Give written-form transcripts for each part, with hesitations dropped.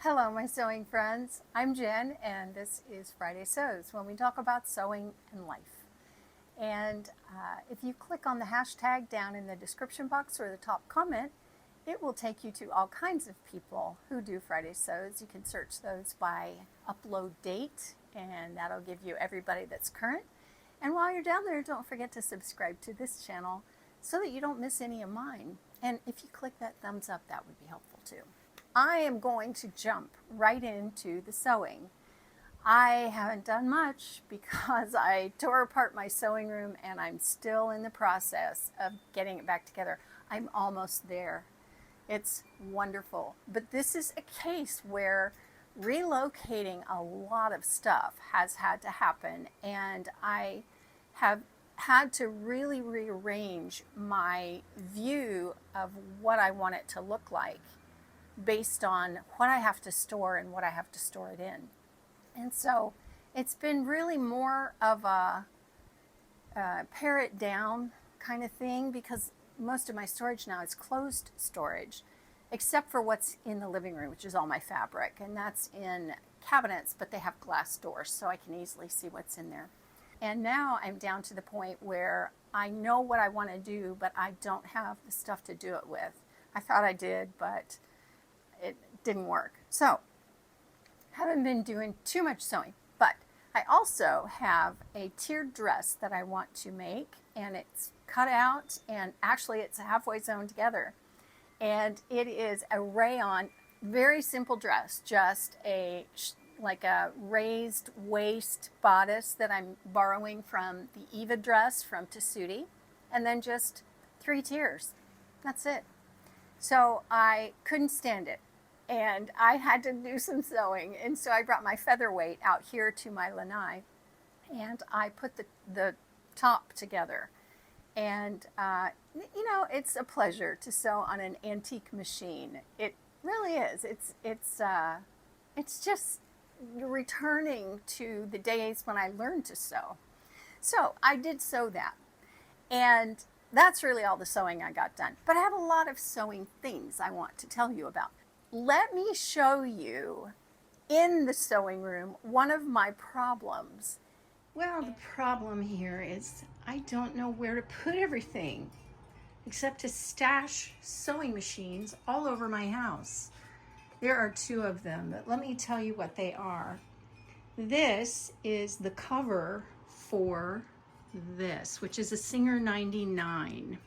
Hello, my sewing friends. I'm Jen, and this is Friday Sews, when we talk about sewing and life. And if you click on the hashtag down in the description box or the top comment, it will take you to all kinds of people who do Friday Sews. You can search those by upload date, and that'll give you everybody that's current. And while you're down there, don't forget to subscribe to this channel so that you don't miss any of mine. And if you click that thumbs up, that would be helpful too. I am going to jump right into the sewing. I haven't done much because I tore apart my sewing room and I'm still in the process of getting it back together. I'm almost there. It's wonderful. But this is a case where relocating a lot of stuff has had to happen, and I have had to really rearrange my view of what I want it to look like based on what I have to store and what I have to store it in. And so it's been really more of a pare it down kind of thing, because most of my storage now is closed storage, except for what's in the living room, which is all my fabric. And that's in cabinets, but they have glass doors, so I can easily see what's in there. And now I'm down to the point where I know what I want to do, but I don't have the stuff to do it with. I thought I did, but it didn't work. So haven't been doing too much sewing, but I also have a tiered dress that I want to make, and it's cut out, and actually it's halfway sewn together. And it is a rayon, very simple dress, just like a raised waist bodice that I'm borrowing from the Eva dress from Tessuti, and then just 3 tiers. That's it. So I couldn't stand it, and I had to do some sewing, and so I brought my featherweight out here to my lanai, and I put the top together. And you know, it's a pleasure to sew on an antique machine. It really is. It's just returning to the days when I learned to sew. So I did sew that, and that's really all the sewing I got done. But I have a lot of sewing things I want to tell you about. Let me show you in the sewing room one of my problems. Well, the problem here is I don't know where to put everything, except to stash sewing machines all over my house. There are 2 of them, but let me tell you what they are. This is the cover for this, which is a Singer 99.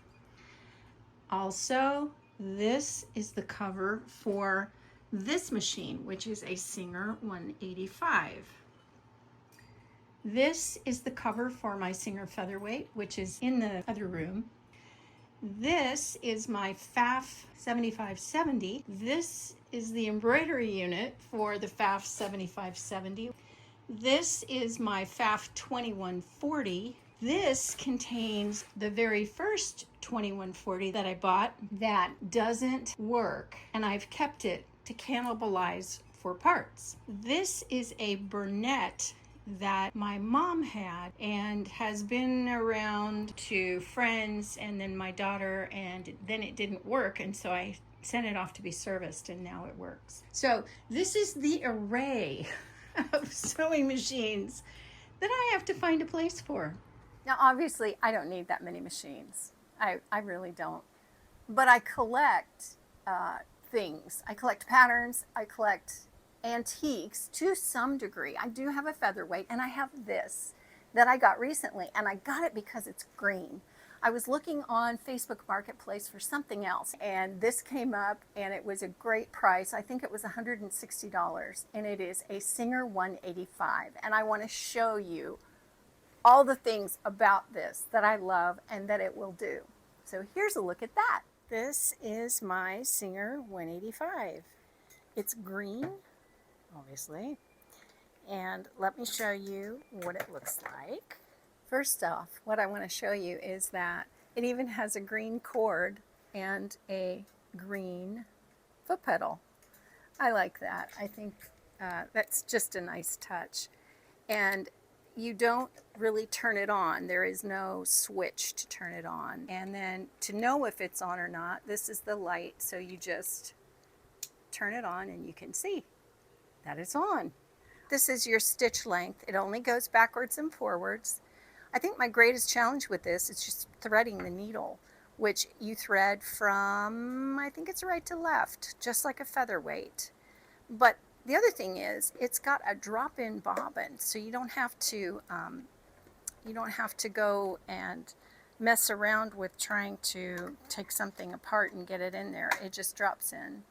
Also, this is the cover for this machine, which is a Singer 185. This is the cover for my Singer featherweight, which is in the other room. This is my Pfaff 7570. This is the embroidery unit for the Pfaff 7570. This is my Pfaff 2140. This contains the very first 2140 that I bought that doesn't work, and I've kept it to cannibalize for parts. This is a Burnett that my mom had and has been around to friends and then my daughter, and then it didn't work, and so I sent it off to be serviced, and now it works. So this is the array of sewing machines that I have to find a place for. Now, obviously, I don't need that many machines. I really don't. But I collect things. I collect patterns. I collect antiques to some degree. I do have a featherweight, and I have this that I got recently, and I got it because it's green. I was looking on Facebook Marketplace for something else, and this came up, and it was a great price. I think it was $160, and it is a Singer 185, and I want to show you all the things about this that I love and that it will do. So here's a look at that. This is my Singer 185. It's green, obviously, and let me show you what it looks like. First off, what I want to show you is that it even has a green cord and a green foot pedal. I like that. I think that's just a nice touch. And you don't really turn it on. There is no switch to turn it on. And then to know if it's on or not, this is the light, so you just turn it on and you can see. that is on. This is your stitch length. It only goes backwards and forwards. I think my greatest challenge with this is just threading the needle, which you thread from, I think it's right to left, just like a featherweight. But the other thing is, it's got a drop-in bobbin, so you don't have to go and mess around with trying to take something apart and get it in there. It just drops in.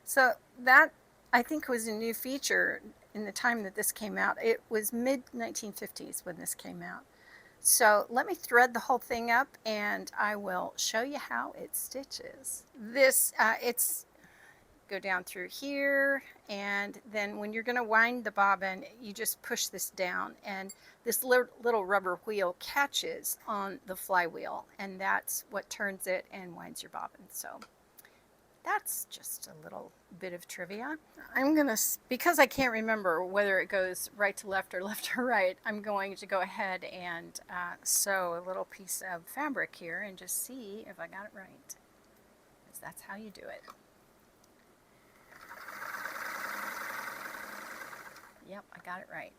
So that, I think, was a new feature in the time that this came out. It was mid-1950s when this came out. So let me thread the whole thing up and I will show you how it stitches. This, it's go down through here, and then when you're going to wind the bobbin, you just push this down, and this little rubber wheel catches on the flywheel, and that's what turns it and winds your bobbin. So that's just a little bit of trivia. I'm going to, because I can't remember whether it goes right to left or left to right, I'm going to go ahead and sew a little piece of fabric here and just see if I got it right, because that's how you do it. Yep, I got it right.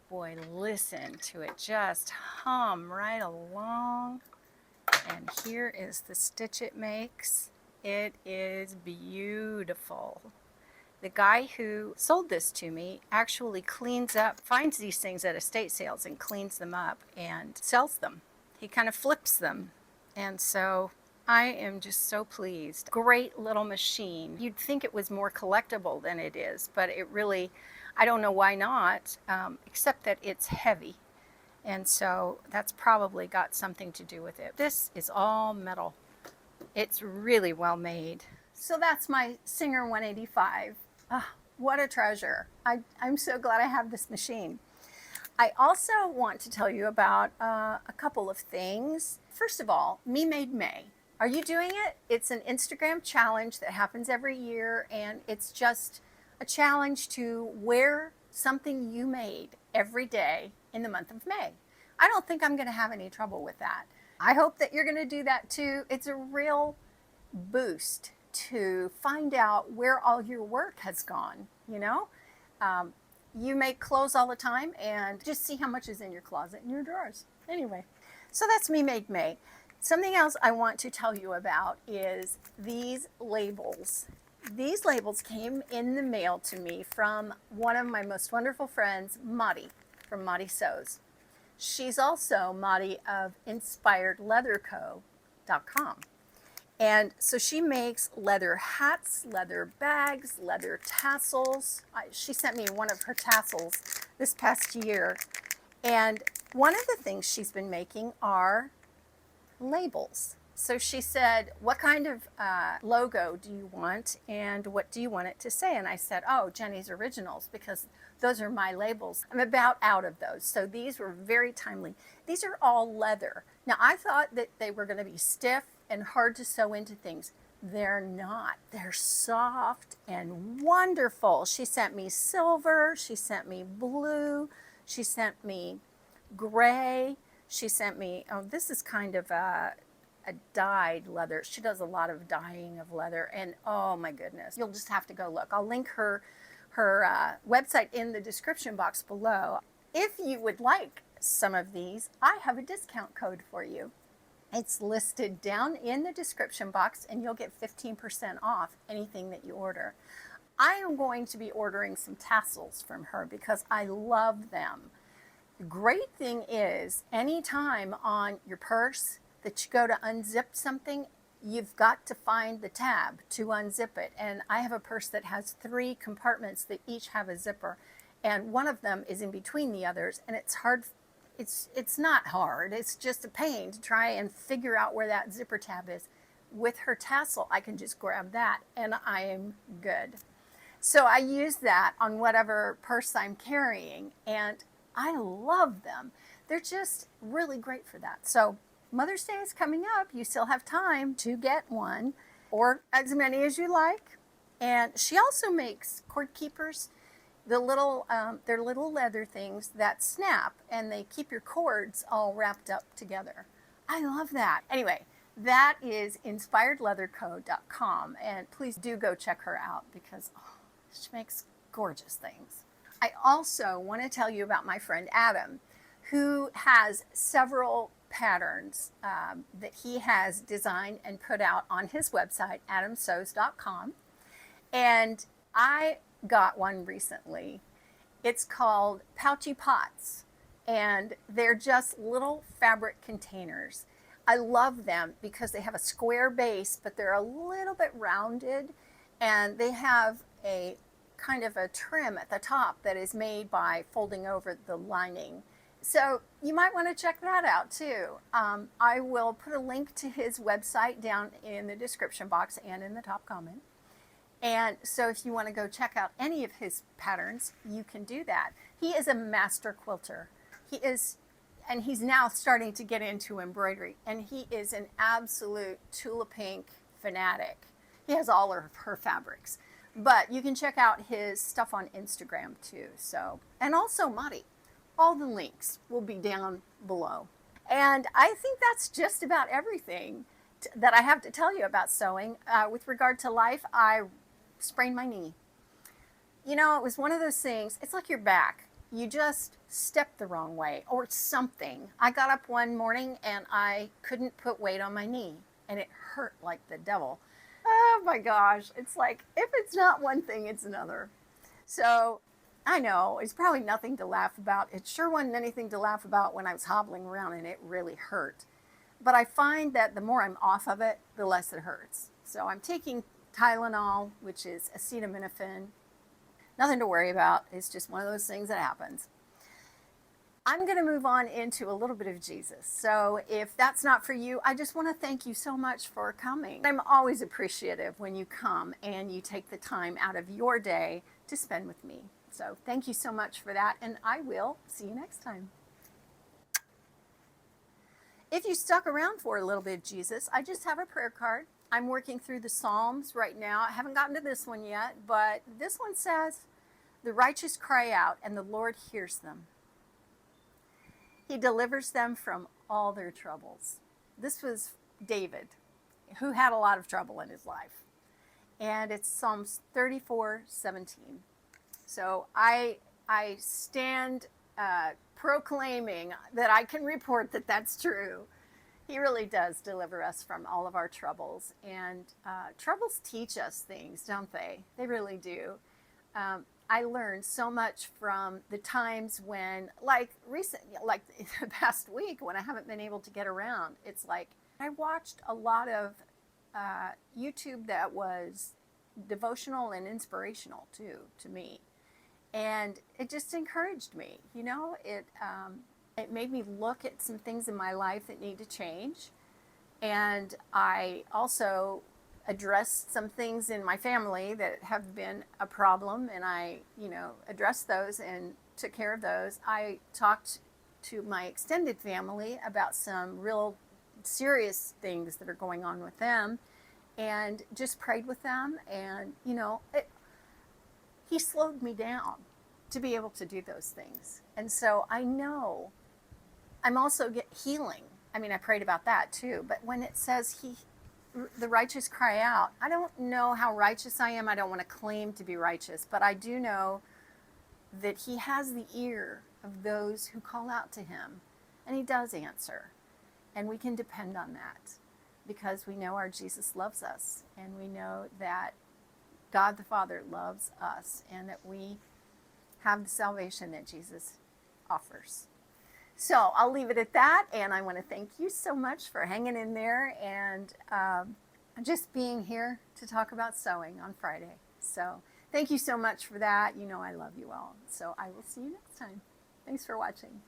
Boy, listen to it just hum right along. And here is the stitch it makes. It is beautiful. The guy who sold this to me actually cleans up, finds these things at estate sales and cleans them up and sells them. He kind of flips them. And so I am just so pleased. Great little machine. You'd think it was more collectible than it is, but it really, I don't know why not, except that it's heavy. And so that's probably got something to do with it. This is all metal. It's really well made. So that's my Singer 185. What a treasure. I'm so glad I have this machine. I also want to tell you about a couple of things. First of all, Me Made May. Are you doing it? It's an Instagram challenge that happens every year, and it's just a challenge to wear something you made every day in the month of May. I don't think I'm going to have any trouble with that. I hope that you're going to do that too. It's a real boost to find out where all your work has gone, you know? You make clothes all the time, and just see how much is in your closet and your drawers. Anyway, so that's Me Made May. Something else I want to tell you about is these labels. These labels came in the mail to me from one of my most wonderful friends, Maudie, from Maudie Sews. She's also Maudie of InspiredLeatherCo.com. And so she makes leather hats, leather bags, leather tassels. She sent me one of her tassels this past year. And one of the things she's been making are labels. So she said, what kind of logo do you want, and what do you want it to say? And I said, oh, Jenny's Originals, because those are my labels. I'm about out of those. So these were very timely. These are all leather. Now, I thought that they were going to be stiff and hard to sew into things. They're not. They're soft and wonderful. She sent me silver. She sent me blue. She sent me gray. She sent me, oh, this is kind of a dyed leather. She does a lot of dyeing of leather, and oh my goodness, you'll just have to go look. I'll link her website in the description box below. If you would like some of these, I have a discount code for you. It's listed down in the description box, and you'll get 15% off anything that you order. I am going to be ordering some tassels from her because I love them. The great thing is, anytime on your purse that you go to unzip something, you've got to find the tab to unzip it. And I have a purse that has 3 compartments that each have a zipper, and one of them is in between the others, and it's hard. It's not hard, it's just a pain to try and figure out where that zipper tab is. With her tassel, I can just grab that and I am good. So I use that on whatever purse I'm carrying, and I love them. They're just really great for that. So Mother's Day is coming up. You still have time to get one, or as many as you like. And she also makes cord keepers. They're little leather things that snap, and they keep your cords all wrapped up together. I love that. Anyway, that is InspiredLeatherCo.com, and please do go check her out because she makes gorgeous things. I also want to tell you about my friend Adam, who has several patterns that he has designed and put out on his website, adamsews.com. And I got one recently. It's called Pouchy Pots, and they're just little fabric containers. I love them because they have a square base, but they're a little bit rounded, and they have a kind of a trim at the top that is made by folding over the lining. So you might want to check that out too. I will put a link to his website down in the description box and in the top comment. And so if you want to go check out any of his patterns, you can do that. He is a master quilter. And he's now starting to get into embroidery. And he is an absolute Tula Pink fanatic. He has all of her fabrics. But you can check out his stuff on Instagram too. So, and also Madi. All the links will be down below. And I think that's just about everything that I have to tell you about sewing. With regard to life, I sprained my knee. You know, it was one of those things, it's like your back. You just stepped the wrong way or something. I got up one morning and I couldn't put weight on my knee, and it hurt like the devil. Oh my gosh, it's like, if it's not one thing, it's another. So I know it's probably nothing to laugh about. It sure wasn't anything to laugh about when I was hobbling around and it really hurt. But I find that the more I'm off of it, the less it hurts. So I'm taking Tylenol, which is acetaminophen. Nothing to worry about. It's just one of those things that happens. I'm going to move on into a little bit of Jesus. So if that's not for you, I just want to thank you so much for coming. I'm always appreciative when you come and you take the time out of your day to spend with me. So thank you so much for that, and I will see you next time. If you stuck around for a little bit of Jesus, I just have a prayer card. I'm working through the Psalms right now. I haven't gotten to this one yet, but this one says, "The righteous cry out, and the Lord hears them. He delivers them from all their troubles." This was David, who had a lot of trouble in his life. And it's Psalms 34:17. So I stand proclaiming that I can report that that's true. He really does deliver us from all of our troubles. And troubles teach us things, don't they? They really do. I learned so much from the times when, like the past week when I haven't been able to get around. It's like I watched a lot of YouTube that was devotional and inspirational too, to me. And it just encouraged me, you know, it made me look at some things in my life that need to change. And I also addressed some things in my family that have been a problem, and I, addressed those and took care of those. I talked to my extended family about some real serious things that are going on with them, and just prayed with them. And, he slowed me down to be able to do those things. And so I know I'm also healing. I mean, I prayed about that too. But when it says the righteous cry out, I don't know how righteous I am. I don't want to claim to be righteous, but I do know that he has the ear of those who call out to him, and he does answer. And we can depend on that because we know our Jesus loves us, and we know that God the Father loves us, and that we have the salvation that Jesus offers. So I'll leave it at that, and I want to thank you so much for hanging in there and just being here to talk about sewing on Friday. So thank you so much for that. You know I love you all. So I will see you next time. Thanks for watching.